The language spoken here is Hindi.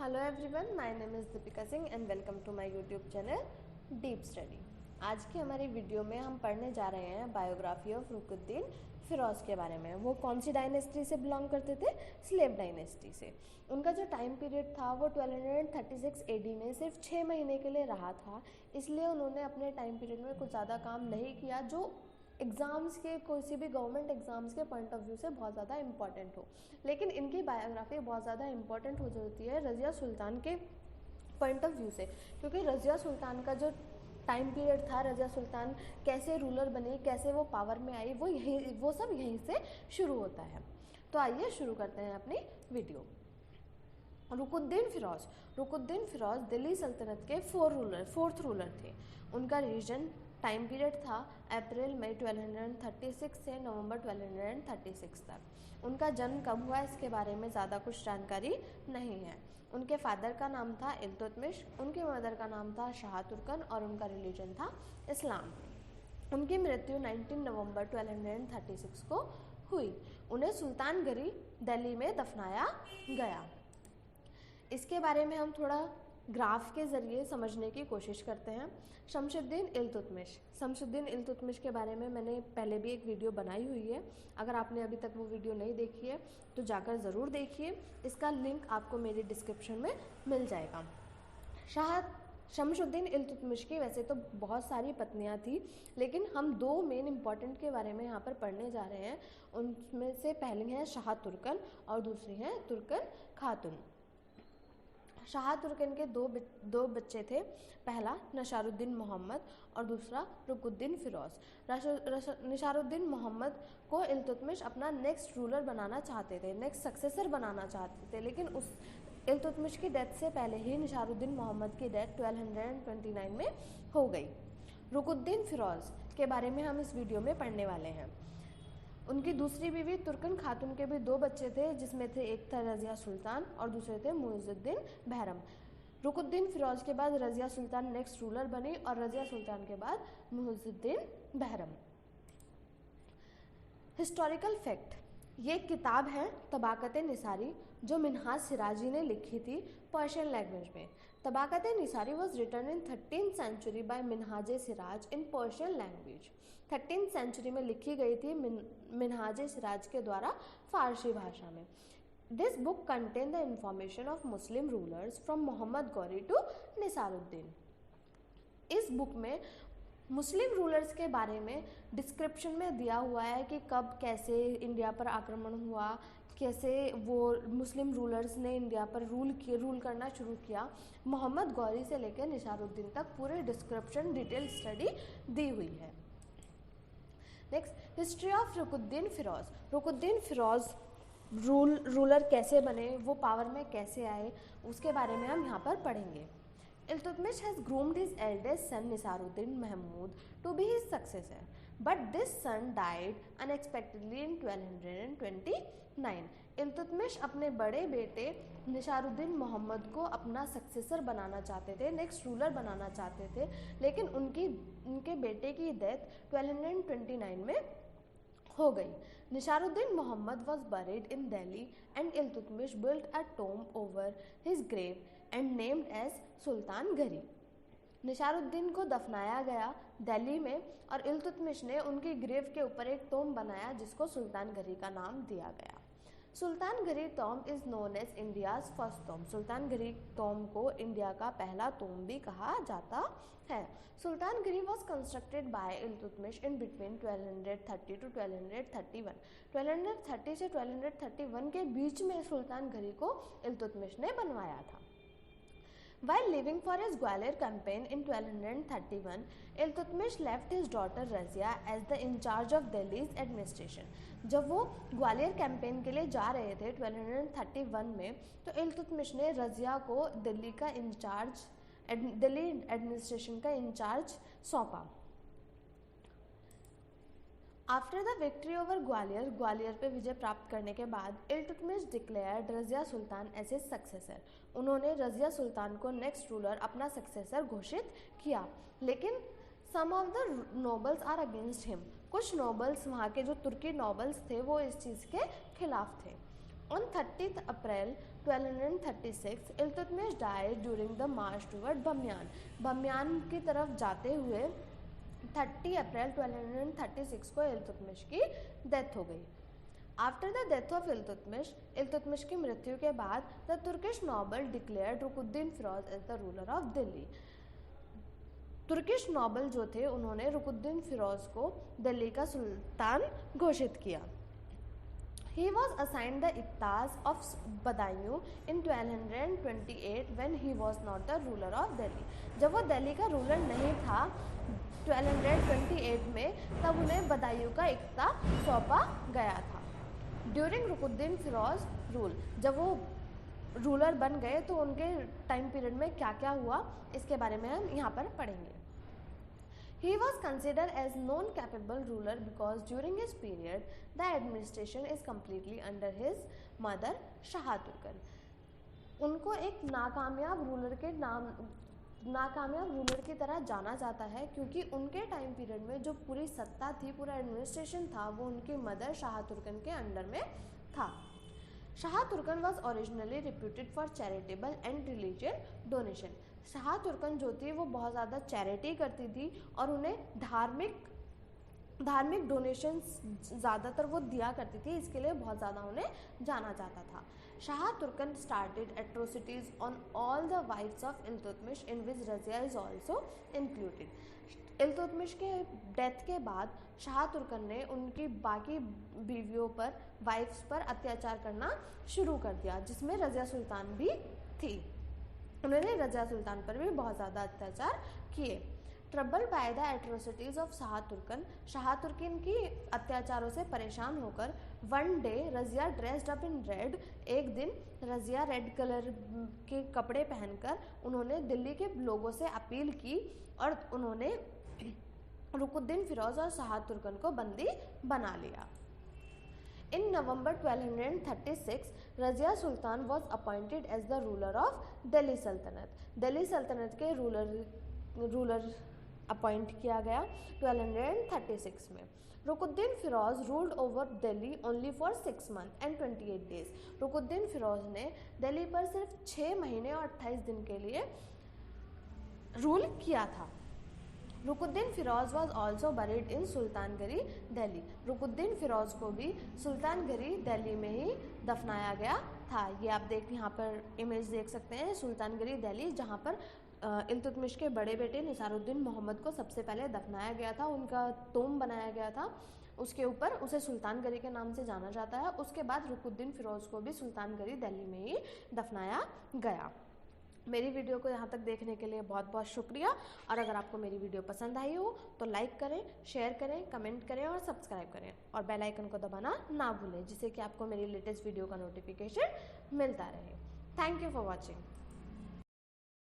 Hello everyone, my name is Deepika Singh and welcome to my YouTube channel deep study. आज की हमारी वीडियो में हम पढ़ने जा रहे हैं बायोग्राफी ऑफ रुकुद्दीन फिरोज़ के बारे में। वो कौन सी डायनेस्टी से बिलोंग करते थे? स्लेव डायनेस्टी से। उनका जो टाइम पीरियड था वो 1236 एडी में सिर्फ 6 महीने के लिए रहा था, इसलिए उन्होंने अपने टाइम पीरियड में कुछ ज़्यादा काम नहीं किया जो एग्ज़ाम्स के किसी भी गवर्नमेंट एग्ज़ाम्स के पॉइंट ऑफ व्यू से बहुत ज़्यादा इंपॉर्टेंट हो। लेकिन इनकी बायोग्राफी बहुत ज़्यादा इंपॉर्टेंट हो जाती है रज़िया सुल्तान के पॉइंट ऑफ व्यू से, क्योंकि रज़िया सुल्तान का जो टाइम पीरियड था, रज़िया सुल्तान कैसे रूलर बनी, कैसे वो पावर में आई, वो सब यहीं से शुरू होता है। तो आइए शुरू करते हैं अपनी वीडियो। रुकुद्दीन फिरोज़ दिल्ली सल्तनत के फोर्थ रूलर थे। उनका रीजन टाइम पीरियड था अप्रैल मई 1236 से नवंबर 1236 तक। उनका जन्म कब हुआ इसके बारे में ज़्यादा कुछ जानकारी नहीं है। उनके फादर का नाम था इल्तुतमिश, उनकी मदर का नाम था शाह तुर्कन और उनका रिलीजन था इस्लाम। उनकी मृत्यु 19 नवंबर 1236 को हुई। उन्हें सुल्तानगरी दिल्ली में दफनाया गया। इसके बारे में हम थोड़ा ग्राफ के ज़रिए समझने की कोशिश करते हैं। शमशुद्दीन इल्तुतमिश के बारे में मैंने पहले भी एक वीडियो बनाई हुई है। अगर आपने अभी तक वो वीडियो नहीं देखी है तो जाकर ज़रूर देखिए, इसका लिंक आपको मेरी डिस्क्रिप्शन में मिल जाएगा। शमशुद्दीन इल्तुतमिश की वैसे तो बहुत सारी पत्नियां थी, लेकिन हम दो मेन इम्पॉर्टेंट के बारे में यहाँ पर पढ़ने जा रहे हैं। उनमें से पहली हैं शाह तुर्कन और दूसरी हैं तुर्कन खातून। शाह तुर्कन के दो बच्चे थे, पहला नशारुद्दीन मोहम्मद और दूसरा रुकुद्दीन फिरोज़। नशारुद्दीन मोहम्मद को इल्तुतमिश अपना नेक्स्ट रूलर बनाना चाहते थे, नेक्स्ट सक्सेसर बनाना चाहते थे, लेकिन उस इल्तुतमिश की डेथ से पहले ही नशारुद्दीन मोहम्मद की डेथ 1229 में हो गई। रुकुद्दीन फिरोज़ के बारे में हम इस वीडियो में पढ़ने वाले हैं। उनकी दूसरी बीवी तुर्कन खातून के भी दो बच्चे थे, जिसमें से एक था रज़िया सुल्तान और दूसरे थे मुइज़ुद्दीन बहरम। रुकुद्दीन फिरोज़ के बाद रज़िया सुल्तान नेक्स्ट रूलर बनी और रज़िया सुल्तान के बाद मुइज़ुद्दीन बहरम। हिस्टोरिकल फैक्ट, ये किताब है तबाक़त-ए-निसारी जो मिन्हाज सिराजी ने लिखी थी पर्शियन लैंग्वेज में। Tabaqat e Nasiri was written in 13th century by Minhaj e Siraj in Persian language. 13th century में लिखी गई थी मिन्हाज-ए-सिराज के द्वारा फारसी भाषा में। This book contain the information of Muslim rulers from Mohammad Ghori to Nisaruddin. इस बुक में मुस्लिम रूलर्स के बारे में डिस्क्रिप्शन में दिया हुआ है कि कब कैसे इंडिया पर आक्रमण हुआ, कैसे वो मुस्लिम रूलर्स ने इंडिया पर रूल करना शुरू किया। मोहम्मद गौरी से लेकर निसारुद्दीन तक पूरे डिस्क्रिप्शन डिटेल स्टडी दी हुई है। Next, history of Ruknuddin Firoz ruler कैसे बने, वो पावर में कैसे आए, उसके बारे में हम यहाँ पर पढ़ेंगे। Iltutmish has groomed his eldest son Nisaruddin Mahmud to be his successor, but this son died unexpectedly in 1229. Iltutmish अपने बड़े बेटे निसारुद्दीन मोहम्मद को अपना सक्सेसर बनाना चाहते थे, नेक्स्ट रूलर बनाना चाहते थे, लेकिन उनके बेटे की डेथ 1229 में हो गई। Nisaruddin Mohammad was buried in Delhi and Iltutmish built a tomb over his grave and named as सुल्तान घरी। निसारुद्दीन को दफनाया गया दिल्ली में और इल्तुतमिश ने उनकी ग्रेव के ऊपर एक टॉम्ब बनाया जिसको सुल्तान घरी का नाम दिया गया। Sultan Ghari tomb is known as India's first tomb. Sultan Ghari tomb को इंडिया का पहला टॉम्ब भी कहा जाता है। सुल्तान घरी was constructed by Iltutmish in between 1230 to 1231। 1230 से 1231 के बीच में सुल्तान घरी को इल्तुतमिश ने बनवाया था। While living for his Gwalior campaign in 1231, Iltutmish left his daughter Razia as the in charge of Delhi's administration. जब वो ग्वालियर कैंपेन के लिए जा रहे थे 1231 में, तो इल्तुतमिश ने रज़िया को दिल्ली एडमिनिस्ट्रेशन का इंचार्ज सौंपा। After the victory over Gwalior पे विजय प्राप्त करने के बाद इल्तुतमिश डिक्लेयर्ड रज़िया सुल्तान एज हिज सक्सेसर। उन्होंने रज़िया सुल्तान को नेक्स्ट रूलर अपना सक्सेसर घोषित किया, लेकिन some of the nobles are against him. कुछ नोबल्स, वहाँ के जो तुर्की नोबल्स थे, वो इस चीज़ के खिलाफ थे। On 30 April 1236 Iltutmish died during the march toward Bamiyan. Bamiyan की तरफ जाते हुए 30 अप्रैल 1236 को इल्तुतमिश की डेथ हो गई। After the death of Iltutmish की मृत्यु के बाद the Turkish noble declared Ruknuddin Firoz as the ruler of Delhi. Turkish noble जो थे उन्होंने रुकुद्दीन फिरोज को दिल्ली का सुल्तान घोषित किया। He was assigned the Iqtas of Badaयूं in 1228 when he was not the ruler of Delhi। जब वो दिल्ली का रूलर नहीं था 1228 में, तब उन्हें बदायूं का इक्ता सौंपा गया था। ड्यूरिंग रुकुद्दीन फिरोज रूल, जब वो रूलर बन गए तो उनके टाइम पीरियड में क्या क्या हुआ इसके बारे में हम यहाँ पर पढ़ेंगे। He was considered as non-capable ruler because during his period the administration is completely under his mother Shah तुर्कन। उनको एक नाकामयाब रूलर की तरह जाना जाता है क्योंकि उनके टाइम पीरियड में जो पूरी सत्ता थी, पूरा एडमिनिस्ट्रेशन था, वो उनकी मदर शाह तुर्कन के अंडर में था। Shah Turkan was originally reputed for charitable and religious donation. Shah Turkan जो थी वो बहुत ज़्यादा चैरिटी करती थी और उन्हें धार्मिक डोनेशंस ज़्यादातर वो दिया करती थी, इसके लिए बहुत ज़्यादा उन्हें जाना जाता था। Shah Turkan started atrocities on all the wifes of Iltutmish in which Razia is also included. Iltutmish के डेथ के बाद शाह तुर्कन ने उनकी बाकी बीवियों पर, वाइफ्स पर अत्याचार करना शुरू कर दिया, जिसमें रज़िया सुल्तान भी थी। उन्होंने रज़िया सुल्तान पर भी बहुत ज़्यादा अत्याचार किए। Trouble by the atrocities of Shah Turkan की अत्याचारों से परेशान होकर one day Razia dressed up in red, एक दिन रज़िया रेड कलर के कपड़े पहनकर उन्होंने दिल्ली के लोगों से अपील की और उन्होंने रुकुद्दीन फिरोज और शाह तुर्कन को बंदी बना लिया। In November 1236, Razia Sultan was appointed as the ruler of Delhi सल्तनत। दिल्ली सल्तनत के रूलर अपॉइंट किया गया 1236 में। Ruknuddin Firoz ruled over Delhi only for 6 months and 28 days। Ruknuddin Firoz ने दिल्ली पर सिर्फ 6 महीने और 28 दिन के लिए रूल किया था। Ruknuddin Firoz was also buried in Sultanghari Delhi. Ruknuddin Firoz को भी सुल्तानगरी दिल्ली में ही दफनाया गया था। ये आप यहाँ पर इमेज देख सकते हैं सुल्तानगरी दिल्ली, जहाँ पर इल्तुतमिश के बड़े बेटे निसारुद्दीन मोहम्मद को सबसे पहले दफनाया गया था। उनका तोम बनाया गया था, उसके ऊपर उसे सुल्तानगरी के नाम से जाना जाता है। उसके बाद रुकुद्दीन फिरोज को भी सुल्तानगरी दिल्ली में ही दफनाया गया। मेरी वीडियो को यहाँ तक देखने के लिए बहुत बहुत शुक्रिया। और अगर आपको मेरी वीडियो पसंद आई हो तो लाइक करें, शेयर करें, कमेंट करें और सब्सक्राइब करें और बेल आइकन को दबाना ना भूलें, जिससे कि आपको मेरी लेटेस्ट वीडियो का नोटिफिकेशन मिलता रहे। Thank you for watching.